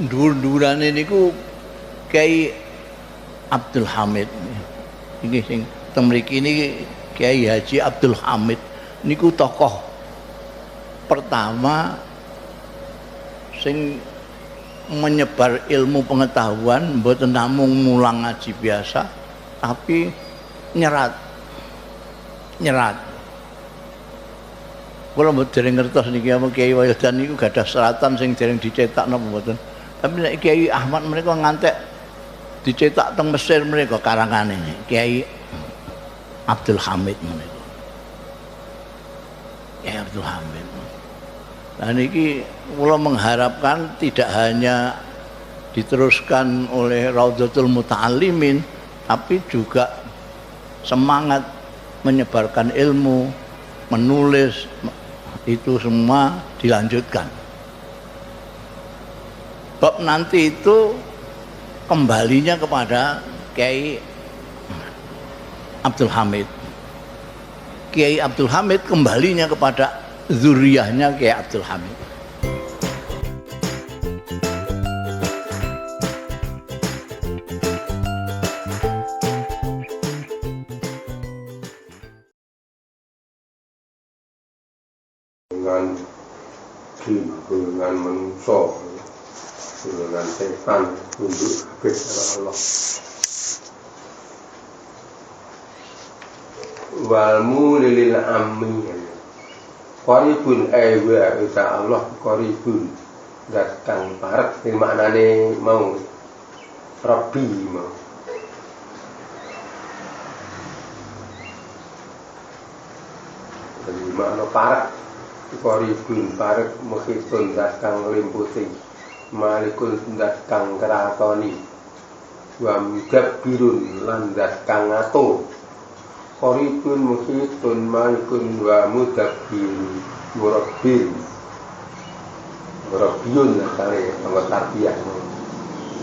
dhuwur-dhuwurane niku Kiai Abdul Hamid. Iki sing teng mriki niki Kiai Haji Abdul Hamid niku tokoh pertama sing menyebar ilmu pengetahuan mboten namung mulang ngaji biasa tapi nyerat kula mboten dereng ngertos niki apa Kiai Wayodan niku gadah seratan sing dereng dicetak napa mboten tapi nek Kiai Ahmad mereka ngantek dicetak teng Mesir mereka karangane Kiai Abdul Hamid menika Kiai Abdul Hamid. Nah niki kula mengharapkan tidak hanya diteruskan oleh Raudhatul Muta'allimin tapi juga semangat menyebarkan ilmu, menulis itu semua dilanjutkan. Bab nanti itu kembalinya kepada Kiai Abdul Hamid. Kiai Abdul Hamid kembalinya kepada zuriyahnya Kiai Abdul Hamid. Dengan jin, dengan manusia, dengan setan, tunduk kepada Allah. Walmu lilil amin. Qaribun aywa Allah qaribun zat kang parek sing maknane mau Rabbi mau. Jadi makna parek qaribun parek mukhitun zat kang limputi malikul zat kang kratoni wa mudabbirun lan zat kang ngatur. Qaribun mukhitun malikun wa mudabbirun murabbin murabbiyun kare anggo tarbiyah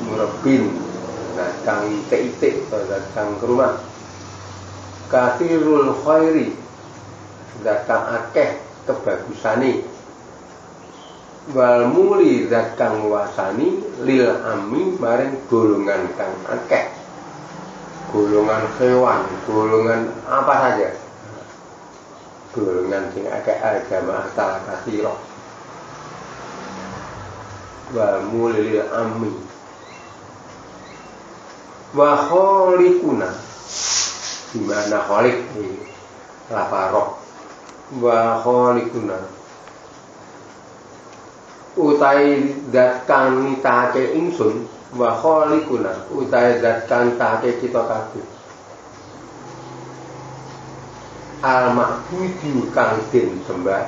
murabbin nah kang itik-itik atau kang rumah kathirul khairi zat kang akeh kebagusane wal muli zat kang wasani lil ami maring golongan kang akeh golongan hewan, golongan apa saja golongan sing akeh agama asal kasiro wa mulil ammi wa khaliquna di mana khaliq ini laparok wa khaliquna utai zat kang nitake ingsun wa khaliquna utai zat kang take kita kabeh al ma'budu kang den sembah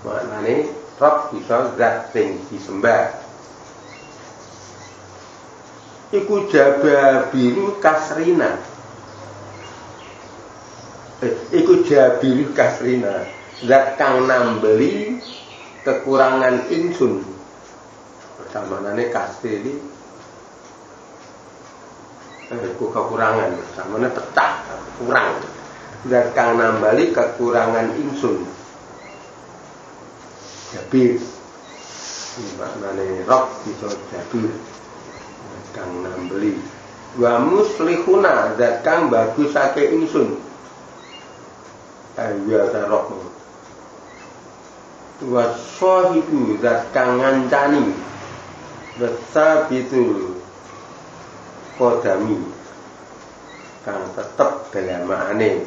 maknane Rabb bisa zat sing disembah iku jababiru kasrina iku jabiru kasrina zat kang nambeli kekurangan ingsun samanane kasih ini kekurangan samane pecah kurang zat kang nambali kekurangan ingsun jabir maknane Rabb bisa jabir kang nambeli wa muslihuna zat kang bagusake ingsun ayo Rabb wa sahibu zat kang ngancani besabitul kodami kang tetep dalamane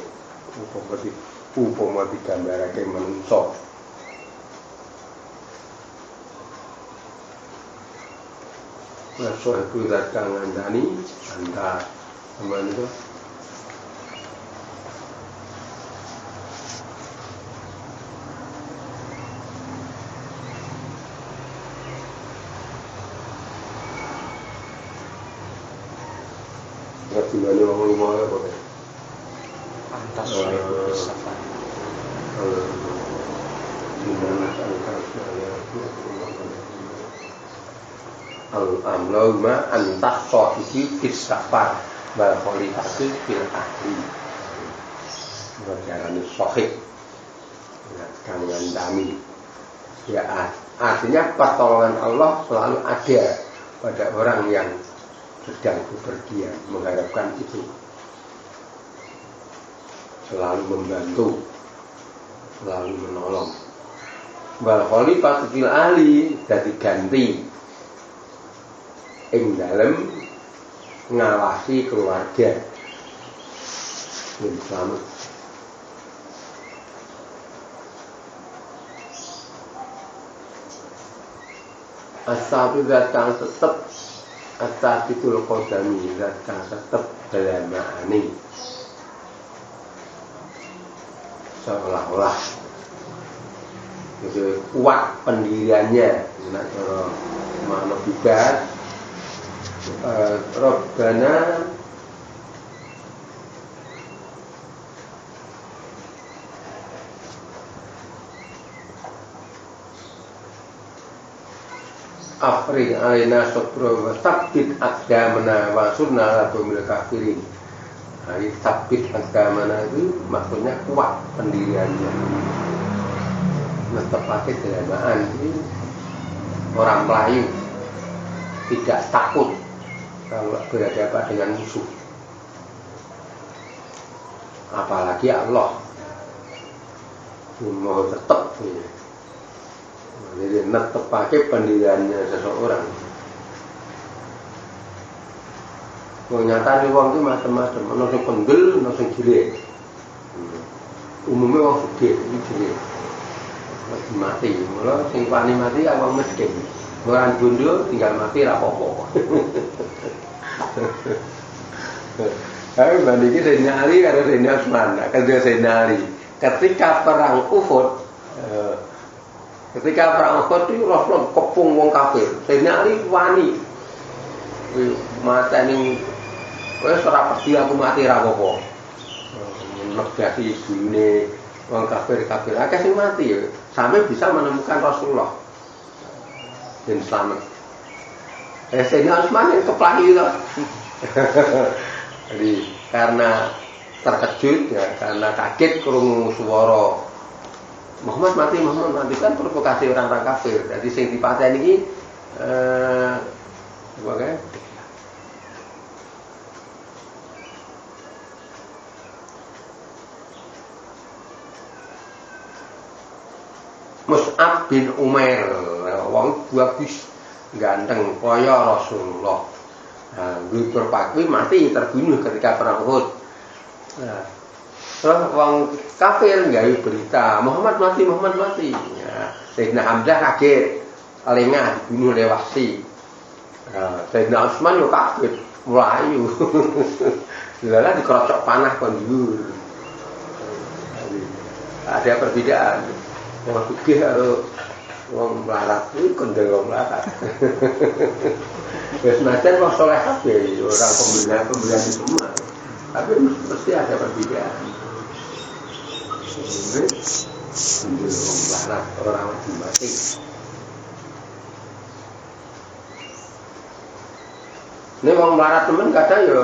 upama digambarake manungsa Rasul itu zat kang ngandani anda teman itu gimana ngomong apa ya? Antas itu bersafar. Gimana al-amlau ma antas sahibi fis safar wal khalifatu fil ahli. Berjalan sahih. Kang ngandami Ya, artinya pertolongan Allah selalu ada pada orang yang sedang bepergian, mengharapkan itu. Selalu membantu, selalu menolong. Wal khalifatu fil ahli dadi ganti ing dalem ngawasi keluarga. Ben selamat. As-sabi zat kang tetep at-tabitul qadami zat kang tetep dalam ma'ani seolah-olah itu kuat pendiriannya. Nah, makna bidat Rabbana Afrig alaina sabra wa sabbit aqdamana wa sunna ala qawmil kafirin. Nah, sabbit aqdamana itu maksudnya kuat pendiriannya. Menepati kelamaan ini orang Melayu tidak takut kalau berhadapan dengan musuh, apalagi Allah mau tetap ya. Jadi menepati pendiriannya seseorang. Nyatane wong itu macam-macam, ono sing penggel, ono sing cilik. Umumnya wong sugih iki cilik. Mati, mula sing wani mati awang miskin. Orang bondo tinggal mati ra apa-apa. Ayo bandingi Sayyidina Ali karo Sayyidina Utsman. Kedua Sayyidina Ali ketika perang Uhud, itu Rasulullah kepung wong kafir. Sayyidina Ali wani. Mateni wis ora pasti aku mati ra apa-apa. Negasi ibune wong kafir akeh sing mati ya. Sampai bisa menemukan Rasulullah dan selamat. Sayyidina Utsman yang keplahi itu. Jadi karena terkejut ya, karena kaget krungu swara Muhammad mati kan provokasi orang-orang kafir. Jadi sing dipateni iki sebagai Mus'ab bin Umair, wong bagus, ganteng, kaya Rasulullah. Nah, berpakwi mati terbunuh ketika perang Uhud. Nah, terus wong kafir nggak berita Muhammad mati. Ya, Sayyidina Hamzah kaget, lengah dibunuh oleh Wahsy. Nah, Sayyidina Utsman yo kaget, melayu. Lala dikerocok panah kon dhuwur. Ada perbedaan. Wong sugih karo wong melarat kuwi kondel wong melarat. Wis najan wong saleh kabeh orang pembelian semua. Tapi mesti ada perbedaan. Kondel wong melarat orang mati. Ini wong melarat temen kadang ya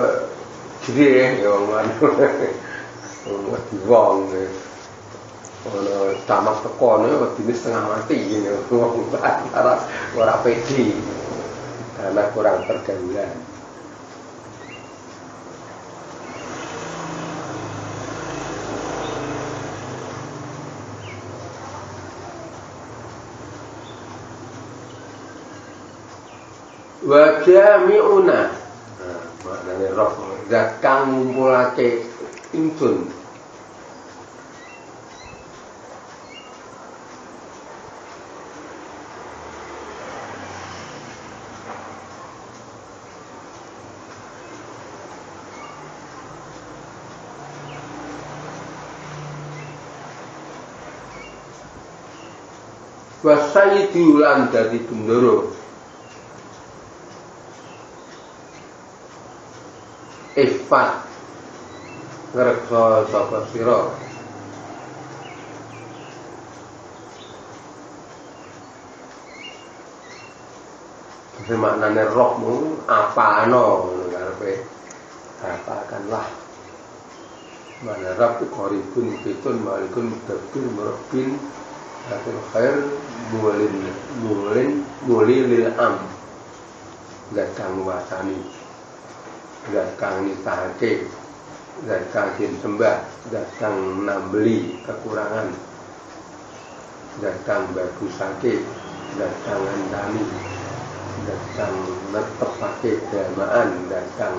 gede ya wong melarat. Wong ono tamak tekone wedine setengah mati ngene wong ora pede karena kurang pergaulan. Wa jami'una maknane roh zat kang ngumpulake ingsun wasayyidu lan dadi bendoro ifat ngreksa sapa sira maknane rohmu apano ngono karepe apakanlah mana Rabb qaribun bitun malikun mudabbir murabbin Zatul khair muli lil am. Zat kang wasani, zat kang nitahake, zat kang sembah, zat kang nambeli kekurangan, zat kang bagusake, zat kang ngandani, zat kang netepake damaan, zat kang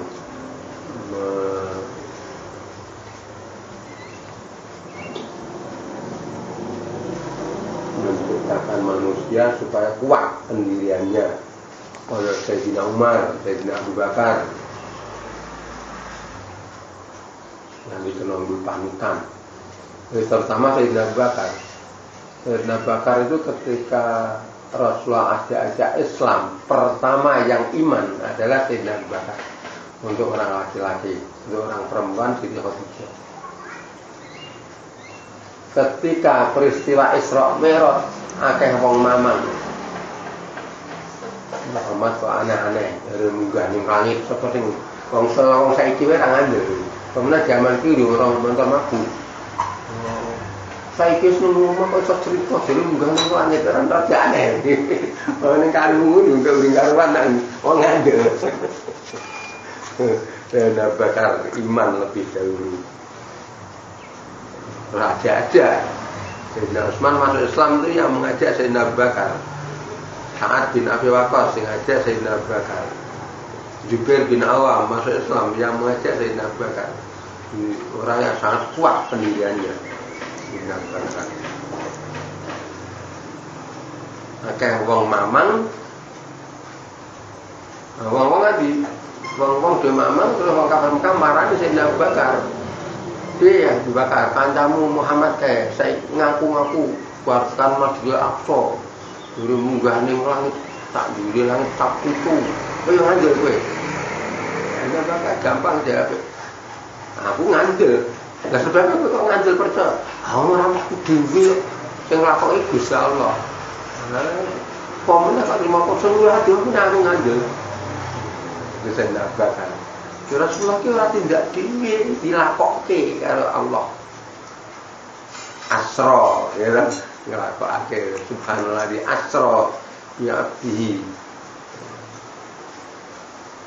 menciptakan manusia supaya kuat pendiriannya. Oleh Sayyidina Umar, Sayyidina Abu Bakar yang dikenal panutan. Terutama Sayyidina Abu Bakar. Sayyidina Abu Bakar itu ketika Rasulullah ajak Islam, pertama yang iman adalah Sayyidina Abu Bakar. Untuk orang laki-laki, untuk orang perempuan Siti Khadijah. Ketika peristiwa Isra Mi'raj, akeh wong mamang. Muhammad kok aneh-aneh, dari munggah ning langit sapa sing wong saiki wae ra ngandel. Pemene jaman ki lho orang montor mabuk. Saiki wis nemu kok iso cerita jare munggah ning langit ora rada aneh. Ning kalungmu juga uring karuan nang wong ngandel. Dan bakar iman lebih dahulu. Raja aja. Sayyidina Utsman masuk Islam itu yang mengajak Sayyidina Abu Bakar. Sa'ad bin Abi Waqqas yang mengajak Sayyidina Abu Bakar. Jubair bin Awam masuk Islam yang mengajak Sayyidina Abu Bakar. Orang yang sangat kuat pendiriannya. Sayyidina Abu Bakar. Akeh wong mamang. Wong-wong tadi, wong-wong dhe mamang terus wong kafir marani Sayyidina Abu Bakar. Dia Abu Bakar, kancamu Muhammad saya ngaku-ngaku buatkan Masjidil Aqsa. Dulu munggah ning langit, tak duri langit tak tutu. Kowe ngandel kowe. Abu Bakar gampang jawab. Aku ngandel. Lah sebab kok ngandel percaya? Ora aku dhewe sing nglakoki Gusti Allah. Pomene kok 50% ati aku ngandel. Wis ndak bakal. Rasulullah ki ora tindak dhewe, dilakokke karo Allah. Asra, ya kan? Nglakokake subhanallah di asra bi abdihi.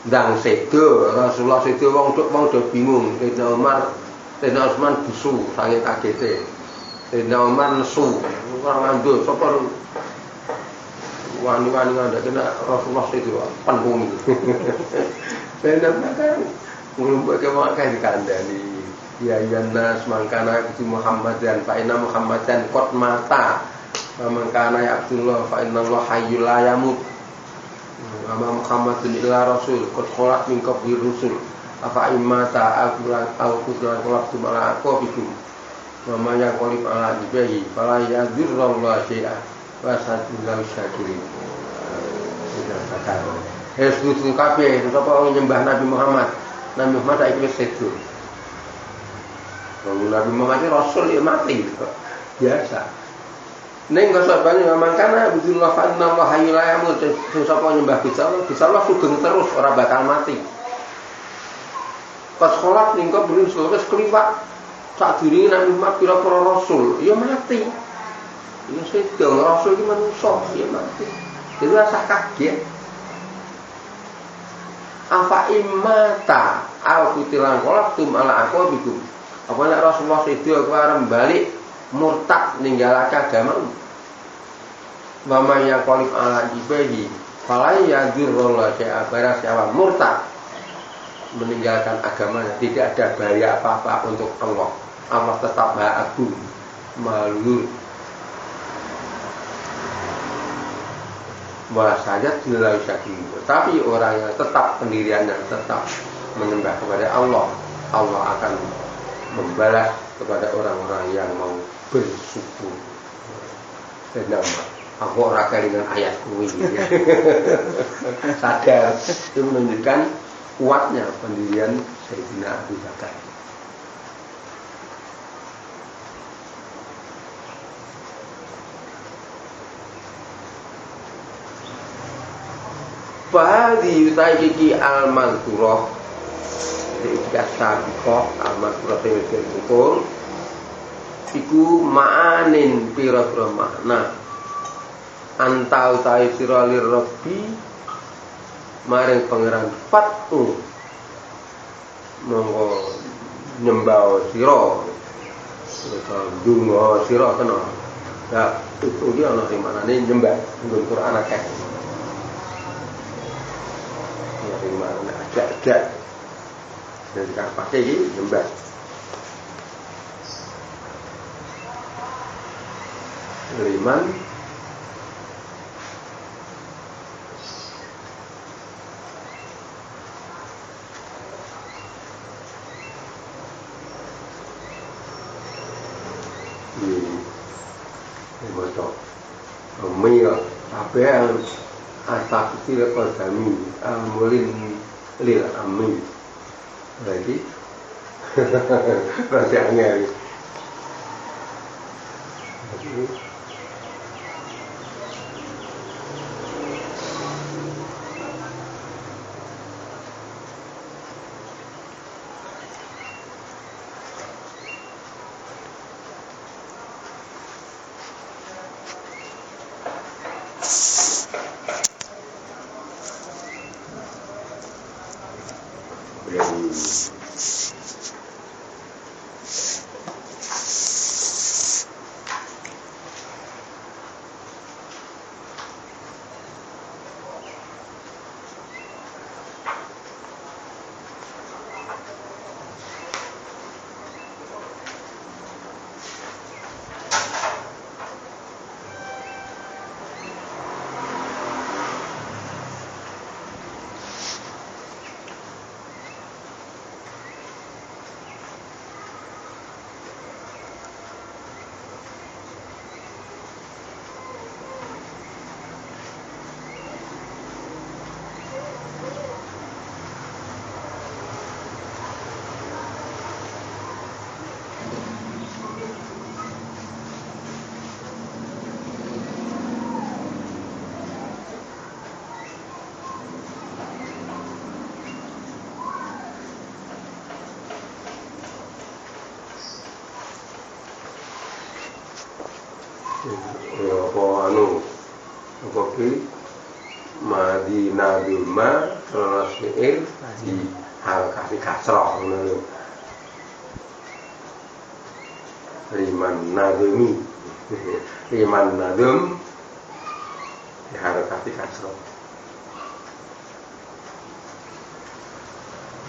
Ndang sedo, Rasulullah sedo wong do bingung. Sayyidina Umar, Sayyidina Utsman bisu saking kagete. Sayyidina Umar nesu, ora ngandel sapa wani-wani ngandak kena Rasulullah sedo penuh. Benar kan? Nglumpuk ke makai dikandani. Ya nas mangkana bi Muhammadan fa inna Muhammadan qad mata. Mangkana ya Abdullah fa inna Allah hayyul la yamut. Wa Muhammadun illa rasul qad khalat min qabli rusul. Afa imata al-qudran qalabtu ala aqabikum. Wa ma yaqulib ala dibihi fala yadurrullah syai'a wa sadullahu syakirin. Sudah kata. Setuju kabeh sapa nyembah Nabi Muhammad. Nabi Muhammad saiki wis sedo. Nabi Muhammad rasul ya mati. Biasa. Ning kok sabane mangkana Abdullah fa inna Allah hayyul la yamut. Sapa nyembah Gusti Allah sugeng terus ora bakal mati. Pas salat ning kok belum wis kliwat. Sadurunge Nabi Muhammad pira-pira rasul ya mati. Ya sedo rasul iki manusa ya mati. Jadi rasa kaget. Afa imata al kutilan qalabtum ala aqabikum. Apa nek Rasulullah sedo kowe arep balik murtad ninggalake agama. Mama yang qalib ala dibahi fala yadurrullah syai'a barasiawa murtad meninggalkan agamanya tidak ada bahaya apa-apa untuk Allah. Allah tetap Maha Agung, Maha Luhur. Bahasanya nilai syakin. Tapi orang yang tetap pendiriannya tetap menyembah kepada Allah, Allah akan membalas kepada orang-orang yang mau bersyukur. Dan aku ora kelingan ayat kuwi. Sadar itu menunjukkan kuatnya pendirian Sayyidina Abu Bakar. Fahadi utai iki al-mazkurah Iki as-sabiqah al-mazkurah Tewekil Syukur iku ma'anin pira-pira makna anta utawi sira lir rabbi maring pangeran fatu monggo nyembah sira utawa ndonga sira kena ya itu iki ana sing maknane nyembah nggon Quran akeh ya sing maknane ajak-ajak dari kapake iki nyembah liman Moto Mia Abel Atakfir Qadami Amulin Lil Amin Lagi Berarti angel Madinah Bima Rasul di Al-Kasih Kasrah Liman Nadumi Liman Nadum di Al-Kasih Kasrah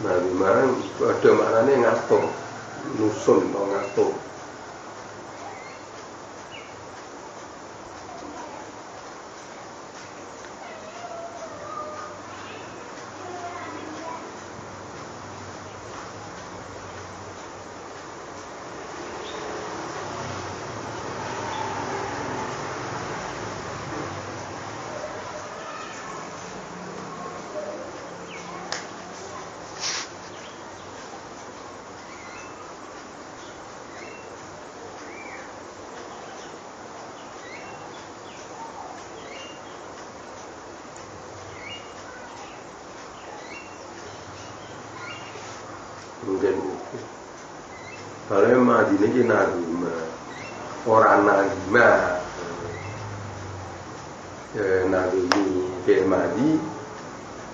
Nah Bima ada maknanya ngatur nusun atau ngatur mungkin kalau Madinah ini Nadima orang Nadima Nadimi ke Madi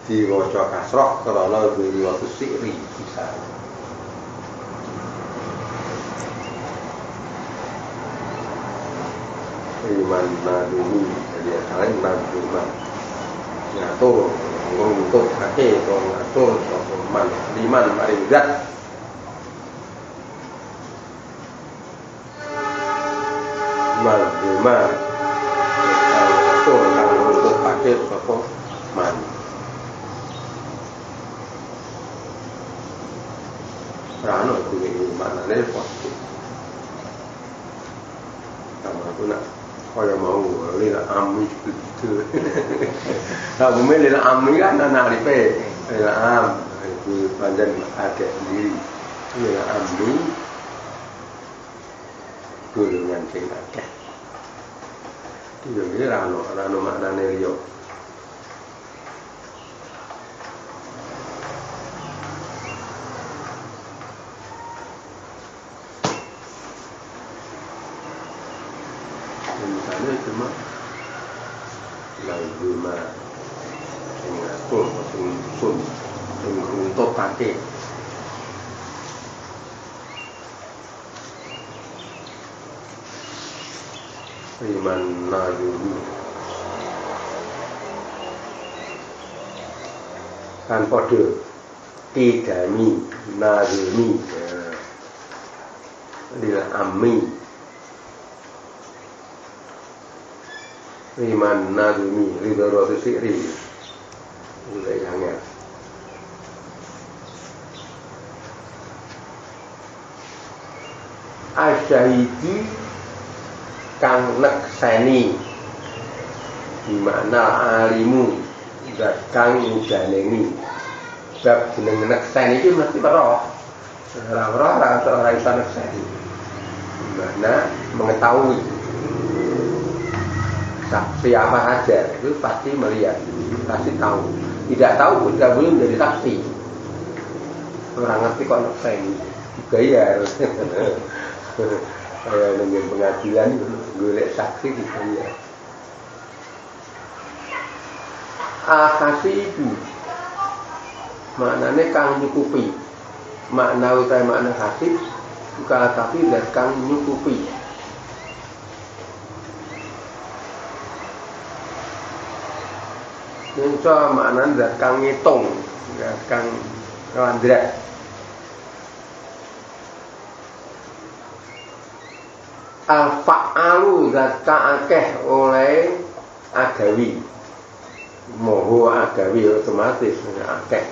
di wajah kasroh karena dari waktu siri bisa Iman Nadimi jadi asalnya Nadima ngatur untuk kakek atau ngatur man liman maring zat Nadima ngatur untuk kakek atau man rano itu mana nih positif sama aku nak kaya mau lila ami gitu. Nah, bumi lila ami kan anak lipe, lila am itu panjang ada sendiri. Lila ami gulungan sing akeh. Itu jadi rano maknane liyo. ini cuma lima sing ngatur sing sun sing runtut kaki Riman Nadumi kan podo Tidami Nadumi Dila Ami Riman Nadumi Ridho Rotu Sikri Udah yangnya Asyahidi kang nekseni di makna alimu dan kang mudanengi bab jeneng nekseni itu mesti roh orang bisa nekseni di mana mengetahui saksi apa saja itu pasti melihat pasti tahu tidak tahu tidak boleh menjadi saksi orang ngerti kok nekseni dibayar kayak dengan pengadilan golek saksi dibayar. Ahasibu maknanya kang nyukupi makna utama makna hasib bukan tapi dan kang nyukupi yang maknanya dan kang ngitung dan kang ngelandrak al-fa'alu zat ka'akeh oleh agawi moho agawi otomatis akeh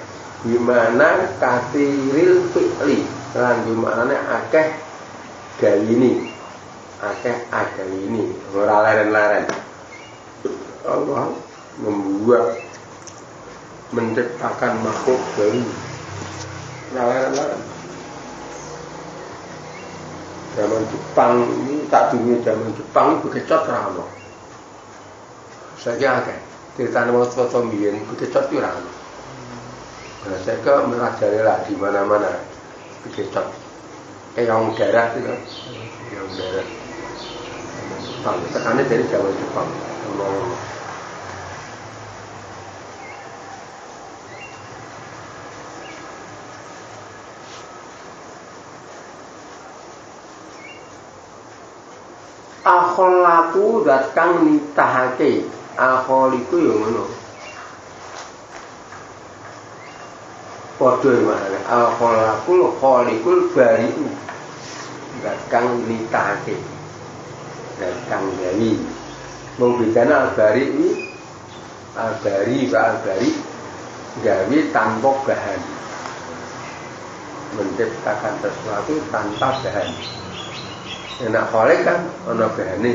gimana katiril fi'li lan gimana akeh gawini akeh agawini ora leren-leren Allah membuat menciptakan makhluk baru leren-leren zaman Jepang ini tak dunia zaman Jepang ini bekecot rano saya kira cerita nama foto mbiyen bekecot itu rano nah saya ke merajalela di mana-mana bekecot yang darat itu yang darat Jepang tekannya dari zaman Jepang akholaku dat kang nitahake akholiku yo ngono padha maknane akholaku kholikul bari'u dat kang nitahake dat kang gawi mung bedane albari gawe tanpa bahan menciptakan sesuatu tanpa bahan. Enak kholik kan ono bahane.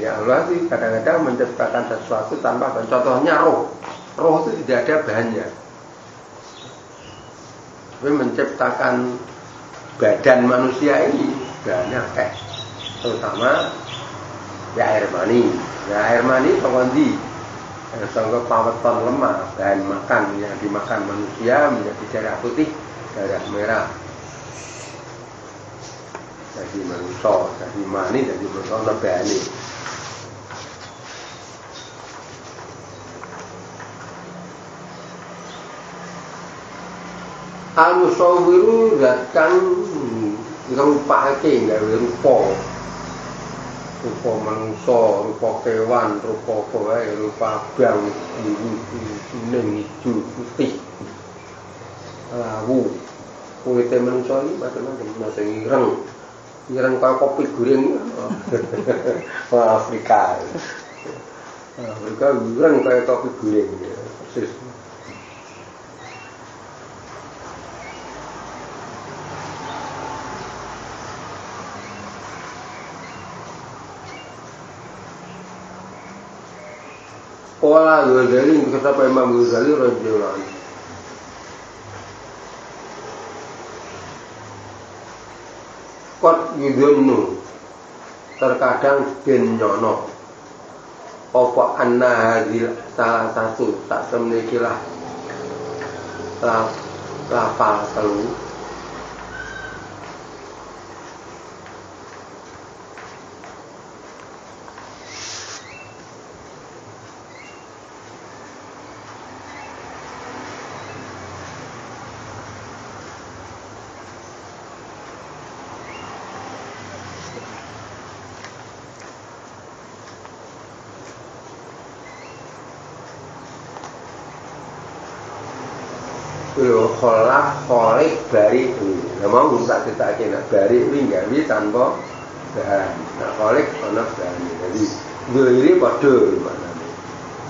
Ya Allah sih kadang-kadang menciptakan sesuatu tanpa bahan. Contohnya roh. Roh itu tidak ada bahannya. Tapi menciptakan badan manusia ini bahannya akeh. Terutama ya air mani. Ya air mani pengondi. Sangka paweton lemah bahan makan yang dimakan manusia menjadi darah putih, darah merah. Jadi manusia, jadi mani, jadi manusia nebani. Al-musawwiru datang ngerupake gawe rupa manusia, rupa kewan, rupa kowe, rupa bang, biru, kuning, hijau, putih, lawu. Kulite manusia ini macam-macam, ireng kaya kopi goreng Afrika. Afrika ireng kaya kopi goreng persis. Qala Ghazali kata Imam Ghazali radhiyallahu anhu kot yudhunu terkadang den nyono apa anna hadil salah satu tak semenikilah lafal telu lho kholak kholik bari kuwi. Lah mau tak critake nek bari kuwi gawe tanpa bahan. Nah kholik ana bahan. Jadi dhewe padha maknane.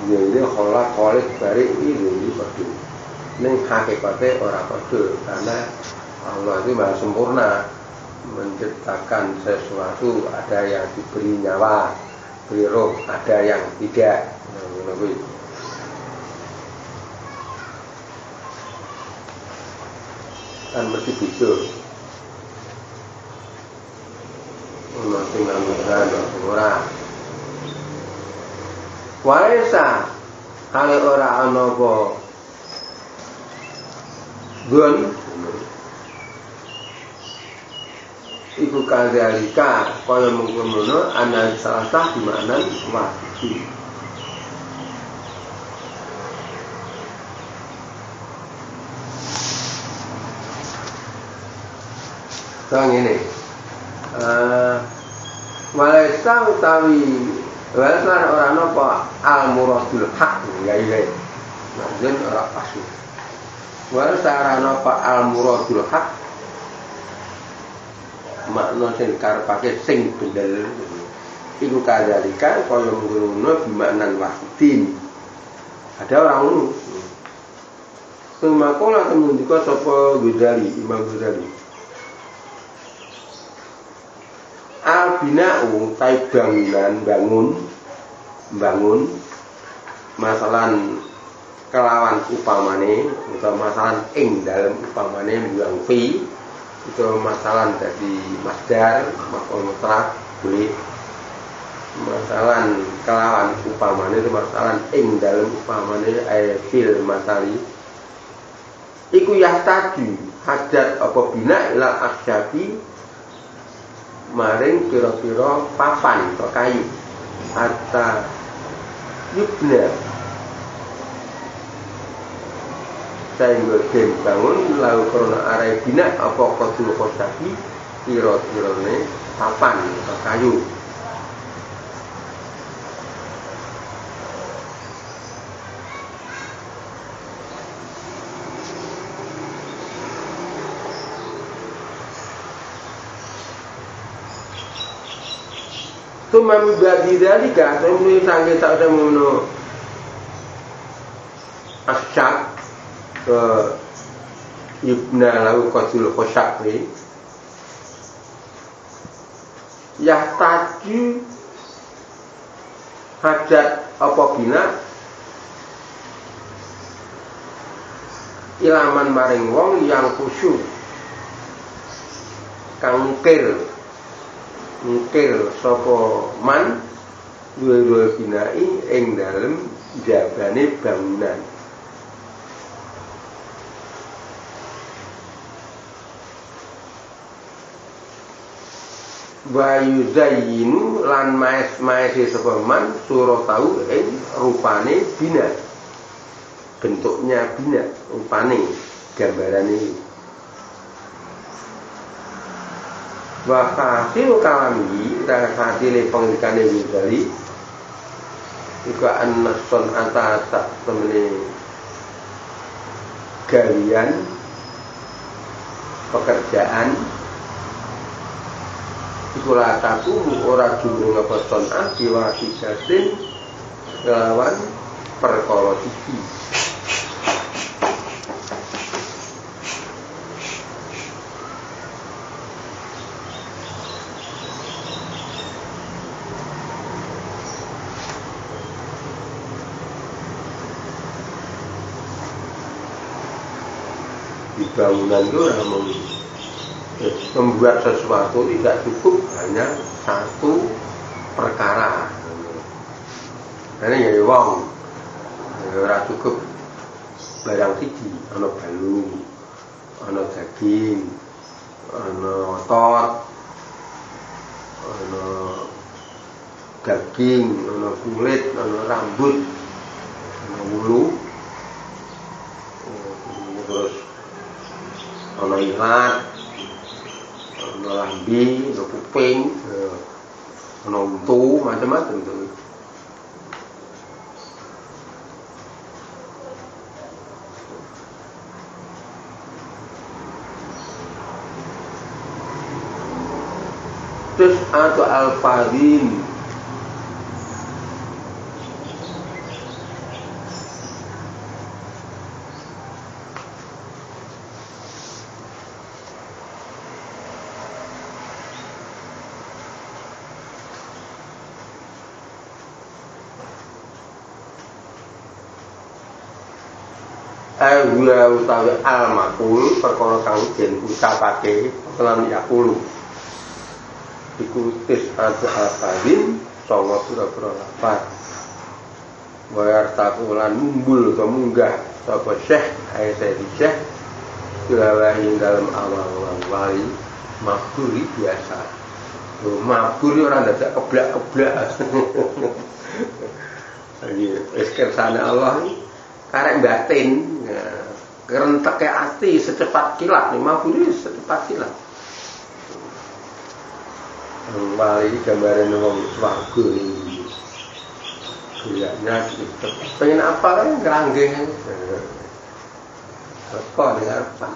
Dhewe kholak kholik bari kuwi dhewe padha. Ning hakikate ora padha karena Allah itu maha sempurna menciptakan sesuatu, ada yang diberi nyawa, beri roh, ada yang tidak. Kan mesti bisa mesti ngangguran ora waesa kali ora ana apa gun iku kadhalika kaya mengkono ana salah di makna wajib. Sang ini Malaysia utawi Malaysia orang apa al-muradul haq ya iya maksudnya orang pasu Malaysia orang apa al-muradul haq makna sing karepake sing bener iku kadhalika kaya ngono bimaknan wahidin ada orang ngono semakola temundika sapa Ghazali Imam Ghazali al-bina'u tai bangun masalan kelawan upamane utawa masalan ing dalem upamane buang fi utawa masalan dadi masdar maqul mutlaq boleh masalan kelawan upamane itu masalan ing dalem upamane fil masali iku yahtaju hajat apa bina ila asyabi maring kira-kira papan atau kayu hatta yubna sehingga den bangun lalu karena arai bina apa kodul kosabi kira-kirane papan atau kayu Tumami bagi dari kata ini sangat tak ada mono asyak ke ibna lahu qatul khosakri yahtaju hajat apa bina ilaman maring wong yang khusyuk kang mungkir sapa man duwe binai ing dalem jabane bangunan wa yuzayyinu lan maes-maese sapa man surah tau ing rupane bina bentuknya bina rupane gambarane wa hasil kalami dan hasil pengendikane Ghazali juga an-nasun antara temene galian pekerjaan itulah satu ora jumlah ngepeson akiwa sidatin lawan perkara siji bangunan itu membuat sesuatu tidak cukup hanya satu perkara. Karena ya wong ora cukup barang siji, ana balung, ana daging, ana otot, ana daging, ana kulit, ana rambut, ana wulu, terus ana ilat, ana lambi, ana kuping, ana untu, macam-macam tuh. atau al-fadhin. Gula utawi al-makul perkara kang den ucapake lan yakulu iku tis adu al-fadhin sanga pira-pira lafaz wayar takulan mumbul atau munggah sapa syekh ayat syekh dilawahi dalam awal-awal wali maburi biasa maburi orang dadak keblak-keblak lagi kersane Allah karek batin kerentek hati secepat kilat 50 secepat kilat wali gambaran wong swarga iki gilanya pengen apa kan ngeranggeng apa dengan apa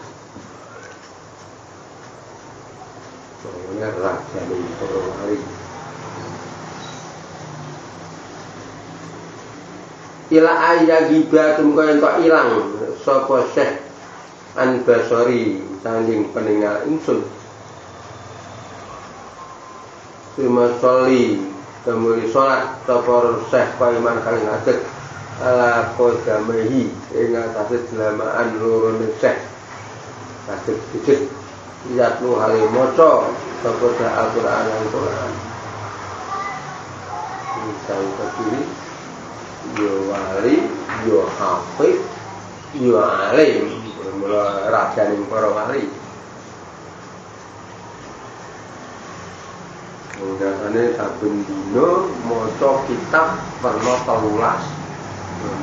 soalnya raja dari para wali ila ayya gibatun kaya entuk ilang sapa Syekh An-Basri sanding peninggal ingsun Terima sholli kemuli sholat sapa Syekh Paiman kali ngadeg ala qadamehi ing atase delamaan loro Syekh ngadeg sujud yatlu hale maca sapa Al-Qur'an Al-Qur'an sang kiri yo wali, yo hafid, yo alim, mula raja ning para wali. Biasane saben dina maca kitab perlu 13.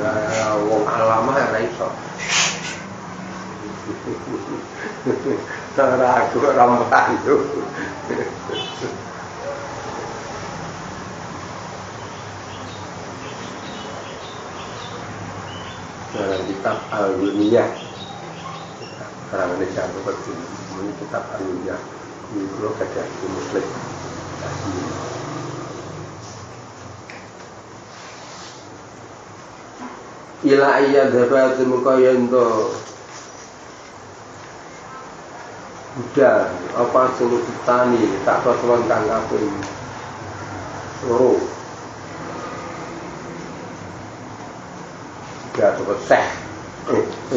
Nah, wong alamah ora iso. Ora aku rampan yo. Dalam kitab Al-Ghuniyah karangan Syekh Bakti ini kitab Al-Ghuniyah ini kalau ada di Muslim ila ayat dapat mukayanto budal apa sulu ditani tak persoalan kang kaping loro ya sobat seh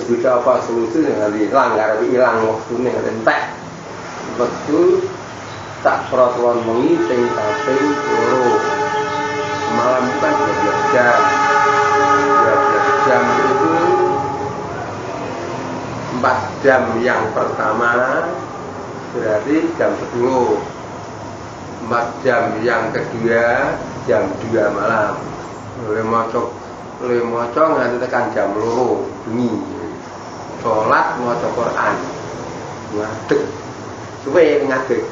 bisa apa solusi dengan hilang karena hilang waktunya entek betul tak peraturan mengi sing kaping loro malam kan 12 jam 12 jam itu 4 jam yang pertama berarti jam 10 4 jam yang kedua jam 2 malam oleh maca nganti tekan jam 2 bengi. Salat maca Quran. Ngadeg. Suwe ngadeg.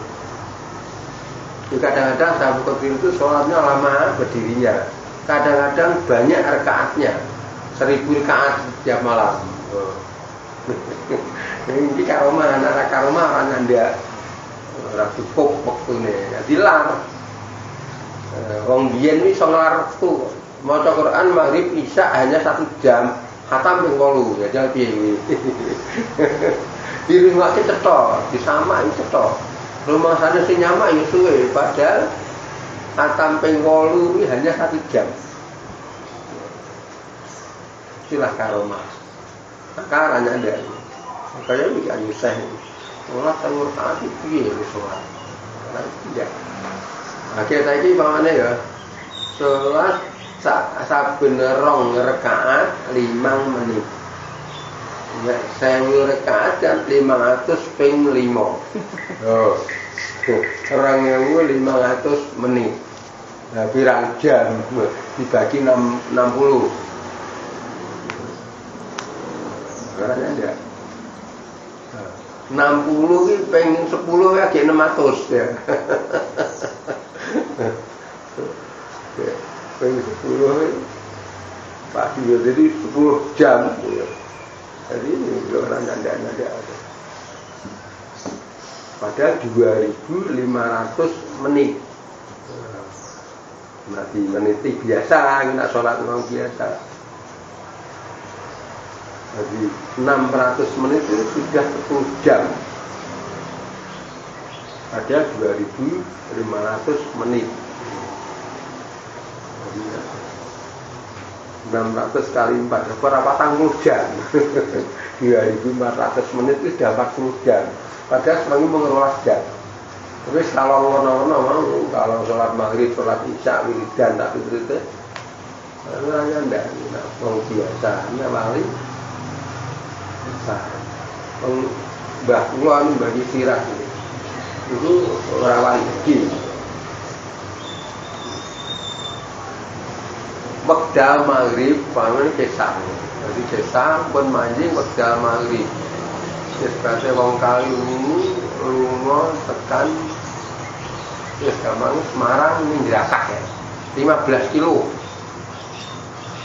Kadang-kadang sahabat Qadir itu salatnya lama berdirinya. Kadang-kadang banyak rakaatnya. 1000 rakaat setiap malam. Ini karomah anak karomah orang Anda. Ora cukup waktune. Dilar. Wong biyen iki salat waktu maca Quran maghrib isya hanya 1 jam khatam ping 8 ya piye di rumah ki cetok disamai cetok rumah sana sing nyamak ya suwe padahal khatam ping 8 iki hanya 1 jam silah karomah akaranya ada kaya iki ayu seh ora tanggur ati piye wis ora tidak akhirnya iki pamane ya salat saben rong rakaat 5 menit. Ya, 1000 rakaat kan 500 ping 5. Oh. 2500 menit. Nah, pirang jam dibagi 60. Karena ada. 60 ki ping 10 ya 600 ya. Ping 10 Pak dia jadi 10 jam ya. Jadi ini orang nanda ada. Padahal 2500 menit Nanti meniti biasa, kita sholat memang biasa. Jadi 600 menit itu sudah 10 jam. Ada 2500 menit. Jadi, 600 kali 4 berapa 40 jam. 2400 menit itu sudah 40 jam. Padahal sebenarnya mengelola jam. Tapi kalau ngono-ngono mau, kalau sholat maghrib, sholat isya, wiridan, tapi itu hanya ndak, mau biasa, hanya wali. Mbah kula bagi sirah itu ora wali iki. Wekdal maghrib pangen kesang. Jadi kesang pun manjing wekdal maghrib. Wis kate wong kali ini lunga tekan wis gampang Semarang ning Drakah ya. 15 kilo.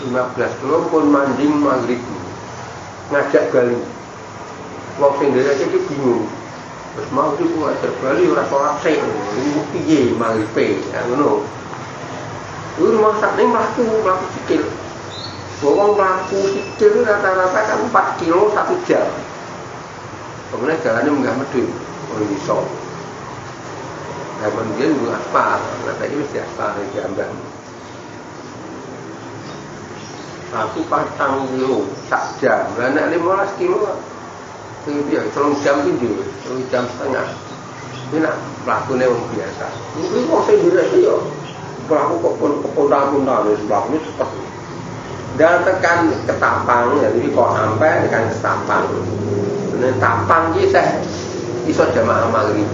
15 kilo pun manjing maghrib. Ngajak Bali. Wong sing dhewe iki bingung. Terus mau iki ngajak Bali ora salat sik. Iki piye magribe? Ya ngono. Kuwi rumah sakne mlaku sikil. Wong mlaku sikil rata-rata kan 4 kilo 1 jam. Kemudian jalannya munggah medun, iso. Kemudian gue aspal, nanti ini mesti aspal di Ambang. Aku 4 kilo, 1 jam, anak 15 kilo. Itu ya, 3 jam itu, 3 jam setengah. Ini nak pelakunya orang biasa. Ini orang saya biasa ya, pelaku kepontan-pontan, pelakunya cepat. Dan tekan ketapang, jadi kok sampai tekan ketapang. Nah, tapang iki iso jamaah maghrib.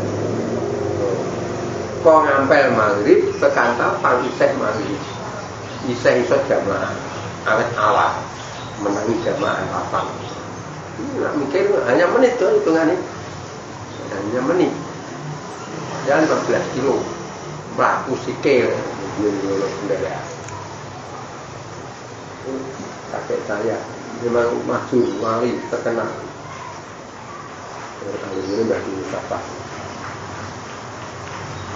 Kok ngampel maghrib tekan tapang isih maghrib. Isih iso jamaah. Awet awal menangi jamaah tapang. Ini mikir hanya menit tuh hitungannya. Hanya menit. Jalan 14 kilo. Melaku sikil. Dia sendiri. Kakek saya memang maju wali terkenal. Kali ini Mbak Mustafa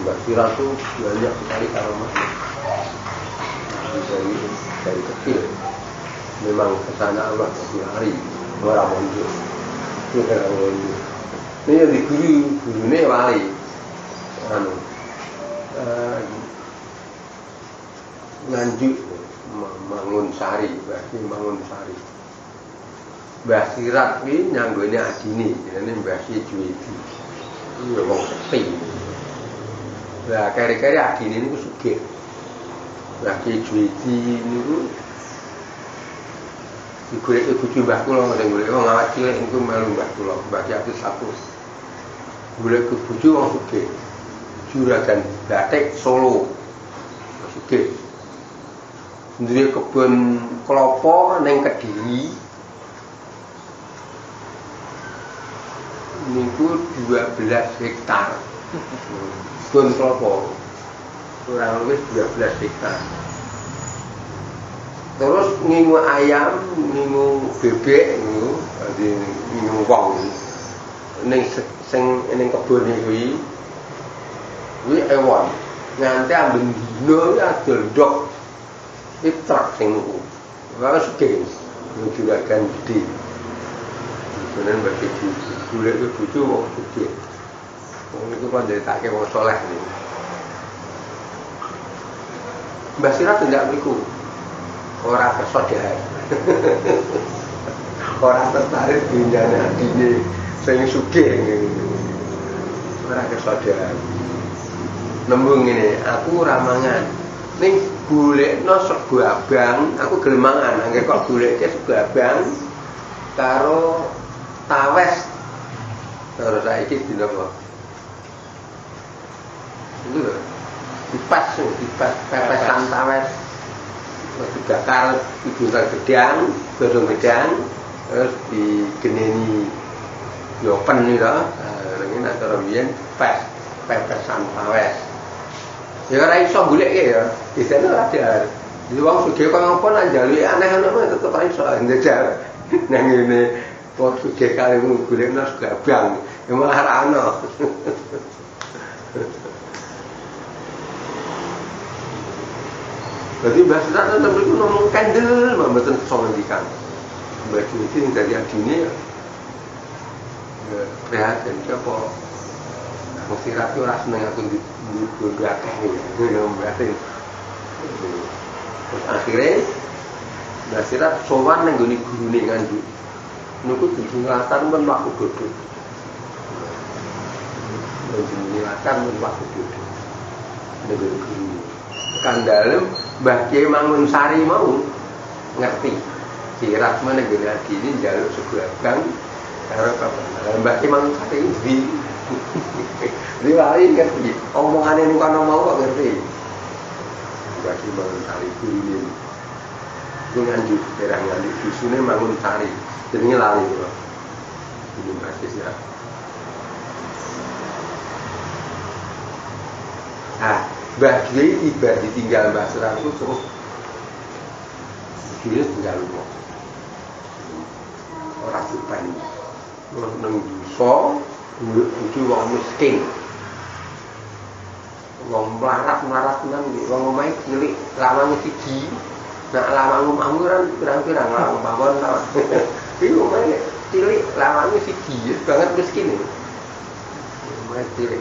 Mbak Sirah itu banyak sekali karomahnya dari kecil memang kesana Allah setiap hari orang muncul ini yang di gurunya wali Nganjuk Mangunsari berarti Mangunsari Mbah Sirat ini nyanggone adine, jenenge Mbah Sijuwedi. Iki ya wong sepi. Lah kare-kare adine niku sugih. Mbah Sijuwedi niku digoleki bojo mbah kula sing golek wong awak cilik niku melu mbah kula, Mbah Ki Satu. Golek bojo wong sugih. Juragan Batik Solo. Sugih. Duwe kebun kelapa ning Kediri. Niku 12 hektar. Kebun kelapa. Kurang lebih 12 hektar. Terus ngingu ayam, ngingu bebek niku, ngingu wong. Ning ning kebun iki kuwi ewon. Nganti amben dino ya dondok. Itrak sing niku. Ora sugih. Juragan gede. Sebenarnya bagi golek bojo wong sugih. Wong niku kan ditake wong saleh niku. Mbah Sirat ndak niku. Ora kesodar. Ora tertarik dinjane adine sing sugih niku. Ora kesodar. Nembung ngene, aku ora mangan. Ning golekno sego abang, aku gelem mangan. Angger kok goleke sego abang karo tawes. Terus saiki dina apa? Itu lho. Dipas pepesan tawes. Dibakar dibungkal gedang, godhong gedang, terus digeneni yopen iki to. Ngene antara biyen pepesan tawes. Ya ora iso goleke ya. Disene ora ada. Di wong sugih kok ngopo nang jaluke aneh-aneh tetep ora iso njajal. Nang ngene kok sugih kali golekno gabang. Ya malah ra ono. Berarti Mbah Sirat tetep iku ngomong kandel, mboten iso ngendikan. Mbah Juwidi sing dadi adine ya prihatin apa Mbah Sirat ora seneng aku di akeh ya berarti. Terus akhirnya Mbah Sirat sowan nang nggone gurune Nganjuk. Niku dijunglakan men waktu dodo. Dijunglakan men waktu dodo. Nek guru kandhalem Mbah Kiai Mangunsari mau ngerti. Sirat meneh gene adine njaluk segabang karo Bapak. Mbah Kiai Mangunsari di diwari ngerti. Omongane ning kono mau kok ngerti. Mbah Kiai Mangunsari gurune. Ku Nganjuk daerah Nganjuk dusune Mangunsari. Jenenge lali kok. Ini Mbah Sirat. Mbah Kiai tiba ditinggal Mbah Sirat itu terus dia tinggal rumah orang Tuban nang desa itu wong miskin wong melarat nang wong omahe cilik lawange siji nak lawang omahmu kan pirang-pirang lawang mawon lawan iki omahe cilik lawange siji banget miskin omahe cilik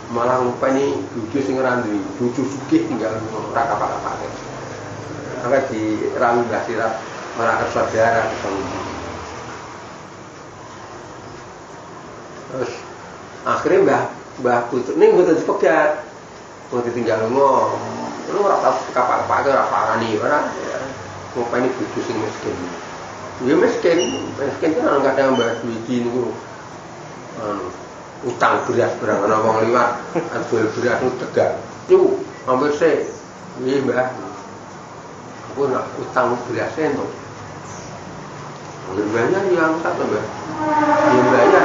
malah ngupani bojo sing ora duwe bojo sugih tinggal ora kapak-kapake. Angkat di rawi Mbah Sirat ora saudara terus akhirnya Mbah Putu ning mboten dipegat. Mau ditinggal ngono. Lu ora tau kapak-kapake ora parani ora. Ngupani bojo sing miskin. Ya miskin kan kadang Mbah Dwiki niku utang beras barang ana wong liwat adol beras nu tegak yo hampir se iki Mbah aku nak utang beras ento bayar yang tak Mbah yang bayar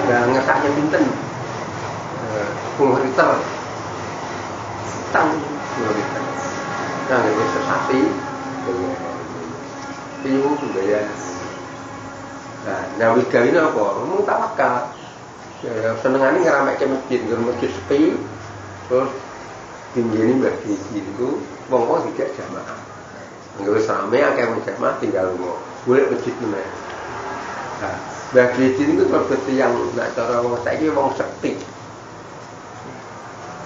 dan ngesaknya pinten 10 liter utang 10 liter nah ini sesati itu bayar. Nah, wigawi ini apa? Ngomong tawakal. Senengane ngeramekke masjid, masjid sepi. Terus tinggini Mbah Kiai itu wong-wong tidak jamaah. Angger wis rame akeh wong jamaah tinggal lunga. Golek masjid meneh. Nah, Mbah Kiai itu terbet yang nek cara wong saiki wong sekti.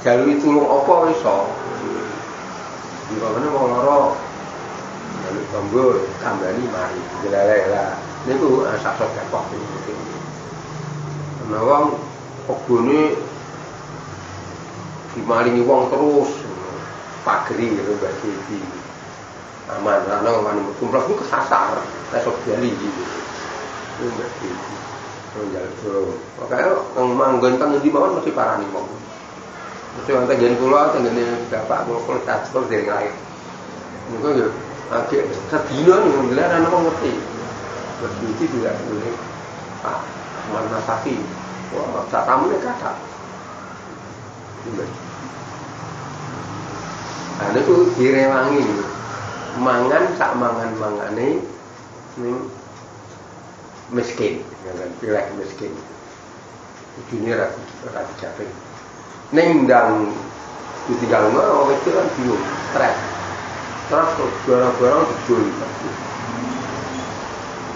Jalui tulung apa iso? Dikene wong lara. Jaluk tombol tambani mari. Jelela niku sak sedekah iki. Ana wong kebone dimaringi wong terus pagri karo Mbah Kiai. Aman ana wong kumplek ku kesasar, esuk bali iki. Mbah Kiai. Njaluk pokoke wong manggon teng ndi mawon mesti parani wong. Mesti wonten yen kula tengene bapak kula transfer dari lain. Niku yo agek sedina niku ana wong ngerti. Bersuci tidak boleh Pak Ahmad Nasafi. Wah, tak tamunya kata. Nah, itu direwangi. Mangan tak mangan-mangane miskin, jangan pilih miskin. Ujungnya rada capek. Ning ndang ditinggal ngono wis kan bingung, stres. Terus barang-barang dijual.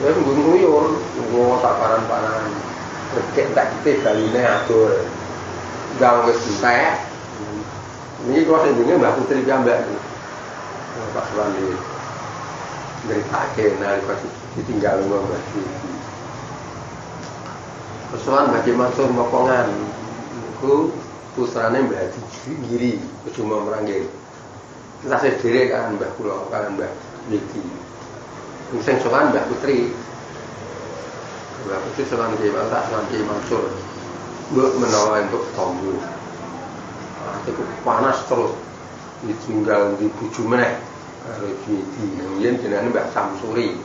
Ya ngungur, ngungur tak paran-paran. Rekek tak kita baline atur. Gang wis entek. Ini kalau sendiri Mbak Putri piyambak. Pak Suwandi nyeritake nalika ditinggal Mbak Putri. Pesuan Mbak Mansur Mokongan. Iku putrane Mbak Giri, cuma meranggil. Tasih dhewe kan Mbah kula kan Mbah Yedi. Sing sowan Mbah Putri. Mbah Putri sowan Ki Mansur. Mbok menawa entuk tombo. Itu panas terus ditinggal di bojo meneh karo Yedi. Yen jenenge Mbah Samsuri.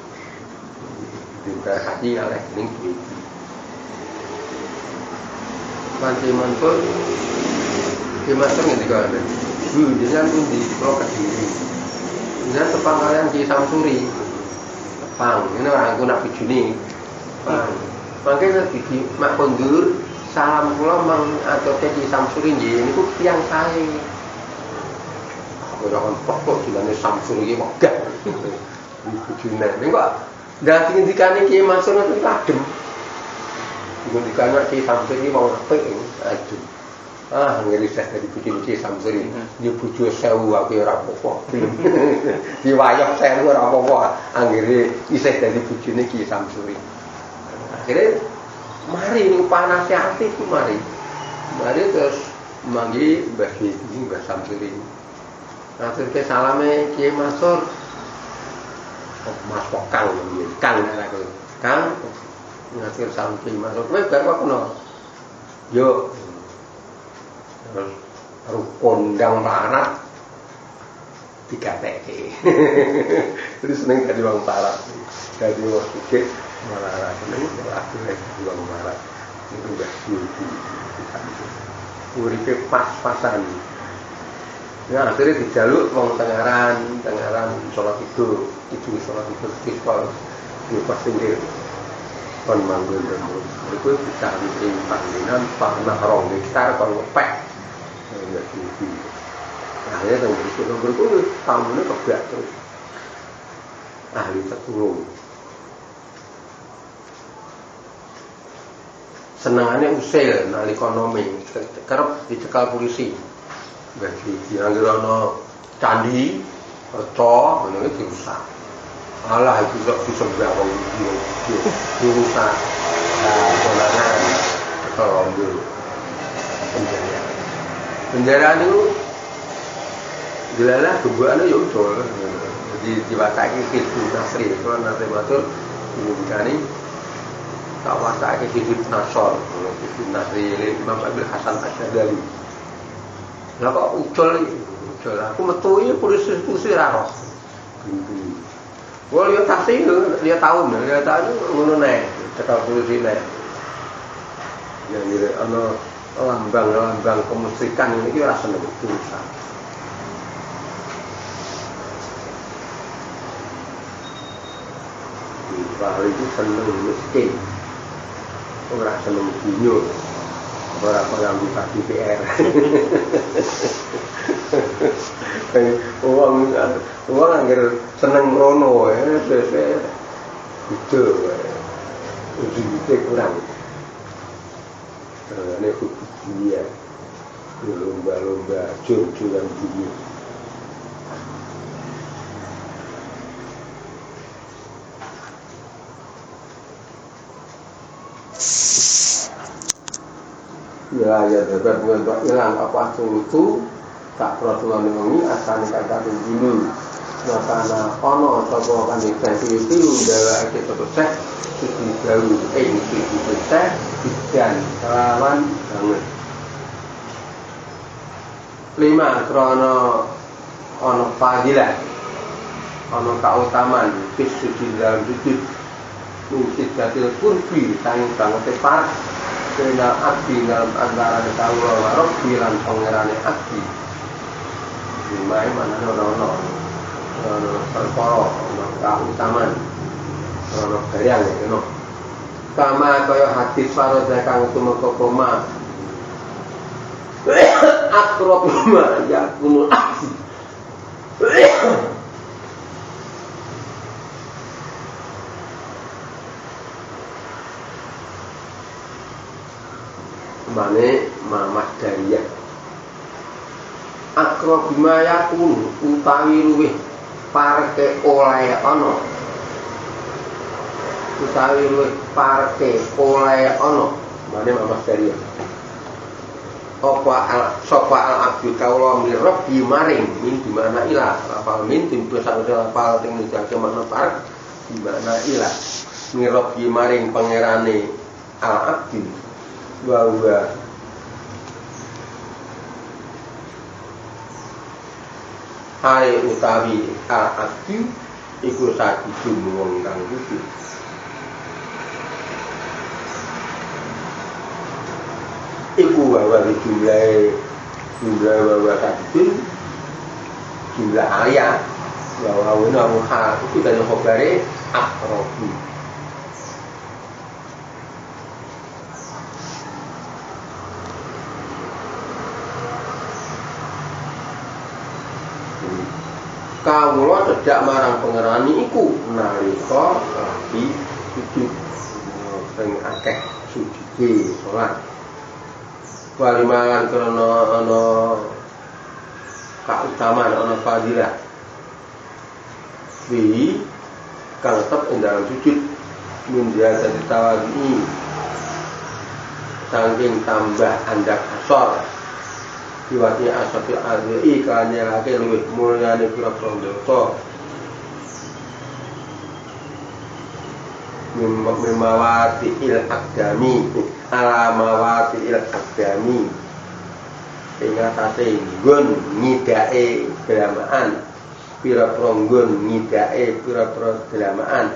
Dibahas haji oleh dening Yedi. Panci Mansur Ki Mansur ngendika ngene. Jenengan pundi kula Kediri. Jenengan tepang kalian Ki Samsuri. Tepang, ini orang aku nak bujuni. Makanya di mak kondur salam kula mang atoke Ki Samsuri nggih niku tiyang sae. ora kon pokok dilane Samsul iki wegah. Bojone ning kok ndak ngendikane Ki Mansur itu adem. Ngendikane Ki Samsul iki wong apik adem. Ah, ngerisah dari bojone Ki Samsul iki. Dia bojo 1000 aku ora apa-apa. Diwayah 1000 ora apa-apa. Anggere isih dadi bojone Ki Samsul. Akhirnya mari ning panase ati ku mari. Mari terus manggi Mbah Ki Mbah Samsul. Akhirnya salame Ki Mansur. Mas Pokang nggih. Kang aku. Kang ngatur sampe Mansur. Kowe bar kok kena. Yo. Terus kondang larat digateke. Terus seneng dadi wong larat. Dadi wong sugih malah seneng akhire dadi wong larat. Itu Mbah Ki. Uripe pas-pasan. Ya akhirnya dijaluk wong Tengaran sholat itu sholat itu istiqbal di pas pinggir kon manggon itu bisa bikin panggilan panah rong hektar kon ngepek ya gitu. Akhirnya yang berikut tamunya kebak terus ahli teknologi senangannya usil nali ekonomi kerap dicekal polisi. Bagi yang ana candi reca ngono iki dirusak. Alah itu kok disembah wong dirusak. Dolanan ketolonggo. Penjara. Penjara niku jelalah gembokane yo udo. Jadi diwacake Hizbun Nasri, kalau nanti matur dimudikani tak wacake Hizbun Nasr, Hizbun Nasri Imam Abil Hasan Asy'adali. Lah kok ucul aku metu iki polisi ra roh. Wong liya taksi liya taun ngono nek cekal polisi nek. Ya ngene ana lambang kemusyrikan iki ora seneng dosa. Bahwa itu seneng miskin. Ora seneng dunya. Ora pengambil DPR. Uang anggar seneng rono sese itu ujungnya kurang. Ini dunia lomba-lomba jor-joran dunia. Ya dapat mengentuk hilang apa itu tak peraturan ini asal kata dulu karena ono sapa kan dikasih itu dawa kita sukses suci jauh itu sukses dan lawan banget 5 krono ono fadilah ono keutamaan bis suci dalam sujud mungkin datil kurbi tanging banget parah kena abdi dalam antara kawula warok bilang pangerane abdi. Dimai mana ono perkara keutamaan ono barang ngono. Sama kaya hadis farada kang tumeka koma. Akrobuma yakunul abdi. Mane Mamah Dariyah akro bima yakun utawi luwih parke oleh ana utawi luwih parke oleh ana mane Mamah Dariyah sapa al abdi kaula mirab maring min di mana ilah apal min tim dosa-dosa apal ting njake makna park di mana ilah mirab maring pangerane al abdi bahwa hai utawi al-abdi iku sakit wong kang kudu iku bahwa jumlah bahwa sakit jumlah ayat bahwa wena muha itu dari khobare akrobi tidak marang pangerani iku nalika lagi sujud sing akeh sujude salat waliman karena ana keutamaan ana fadilah bi kang tetep ing dalam sujud mundia dadi tawadhi saking tambah andak asor diwati asapi adhi kanya lagi luwih mulyane pira-pira dosa mimawati il akdami alamawati il akdami ing atase nggon ngidake dalamaan pira-pira nggon ngidake pira-pira dalamaan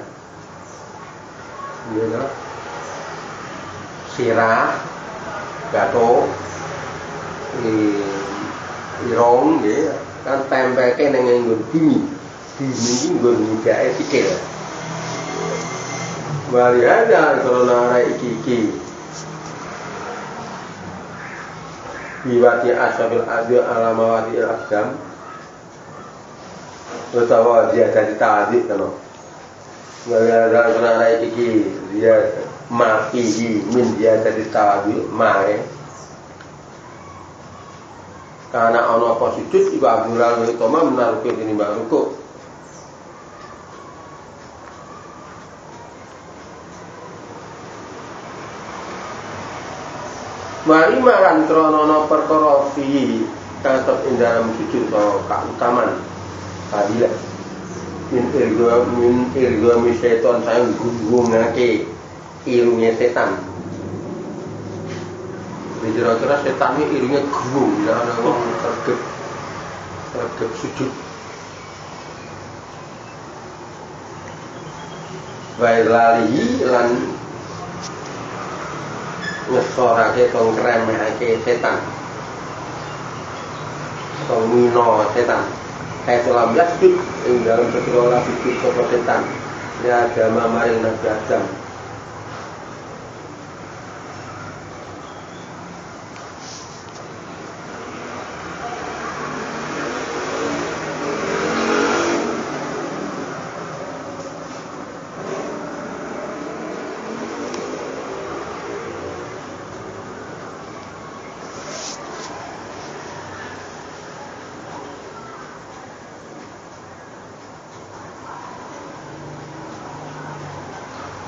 ya sirah gato irong ya kan tempelke ning nggon bumi iki nggon ngidake sikil bali ada kalau narai iki biwati asabil adu alamawati al-aqdam utawa dia jadi tadi kan bali ada kalau narai iki dia mati min dia jadi tadi mare karena ana apa sujud iku abdullah wa toma menaruke tinimbang rukuk mari maran krono perkara fi tetep ing dalam sujud to kautaman fadilah min irgo setan saya gungungake irunge setan kira-kira setan ini irunge gung ya ana wong tergep sujud bae lali lan ngesorake tong kremehake setan tong mino setan kayak dalam yasud ing dalam sekira pikir sapa setan ya agama maring Nabi Adam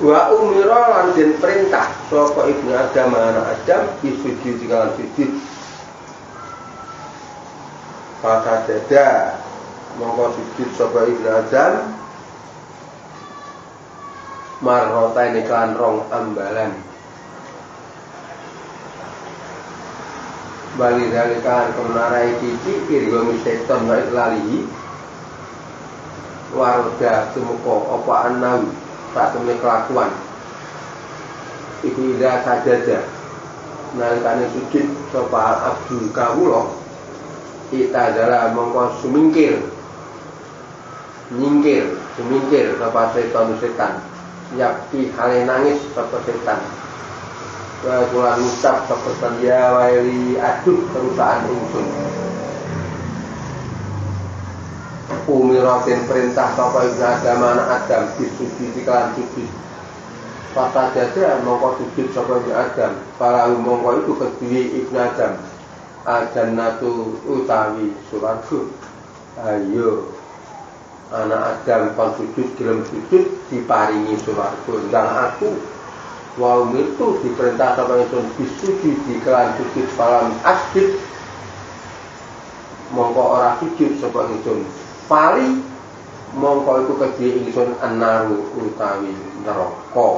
wa umira lan den perintah sapa ibnu Adam anak Adam disujud kalan sujud pada dada mongko sujud sapa ibnu Adam marrota ini kalan rong ambalan bali dari kalan kemenarai kiki irgo miseton baik lali warga semuko opa anau tak temui kelakuan iku ida sajaja nalikane sujud sapa abdul kawula kita adalah mongko sumingkir sapa setan yakti hale nangis sapa setan wa kula ngucap sapa sandia waili aduh perusahaan ingsun umiratin perintah sapa ibnu Adam anak Adam disujud kalan sujud Fasa dada mongko sujud sapa ibnu Adam para mongko itu kedue ibnu Adam ajannatu utawi swarga ayo anak Adam kon sujud gelem sujud diparingi swarga ndang aku wau itu diperintah sapa ingsun disujud di kalan sujud palam asjid mongko ora sujud sapa ingsun pali mongko iku kedhe ingsun anaru utawi neraka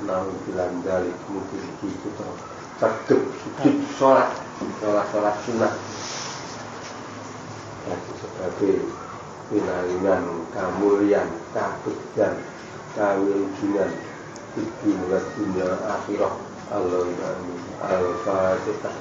nang dilandari mungkin iki to tegep sujud salat sunat sebagai pinaringan kamulyan kabegjan kawujudan iki mulat dunia akhirah Allahumma amin al-fatihah.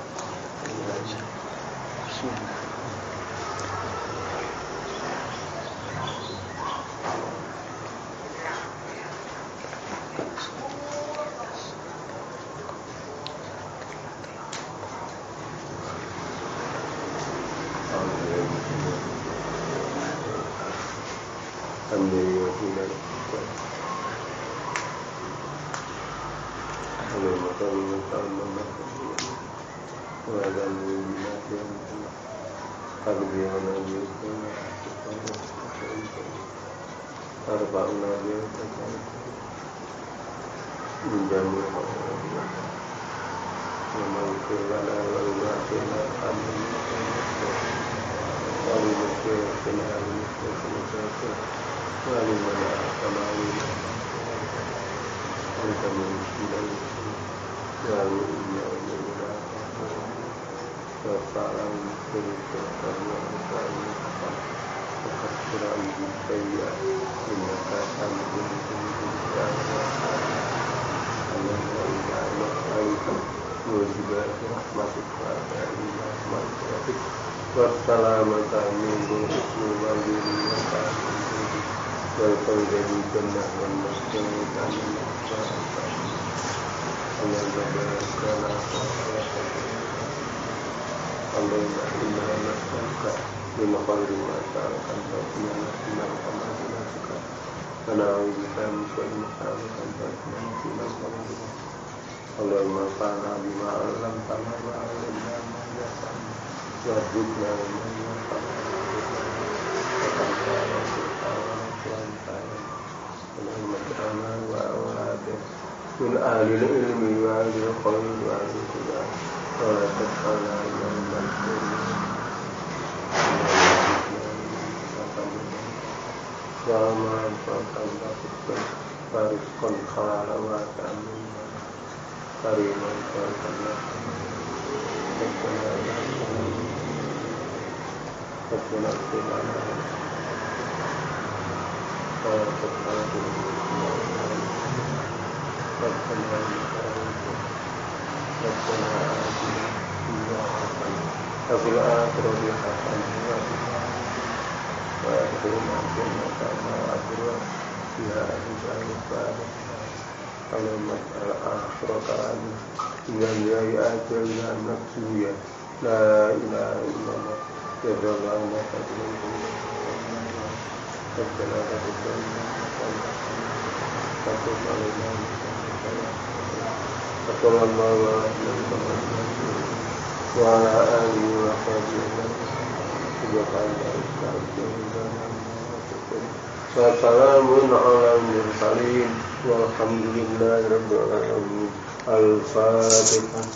Wassalamun ala mursalin walhamdulillahi rabbil alamin. Al-Fatihah.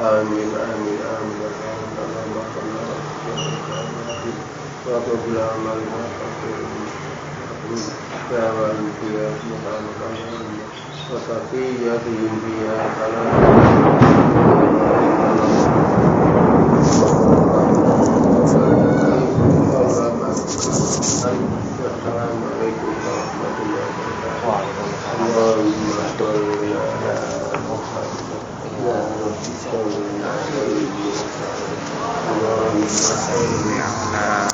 Amin amin amin. Allahumma salli ala Muhammad wa qul amalna ya rabbi ya Muhammad wa safiyatihim biha salam. Assalamualaikum warahmatullahi wabarakatuh. Allahumma sholli ala Muhammad. Allahumma sholli ala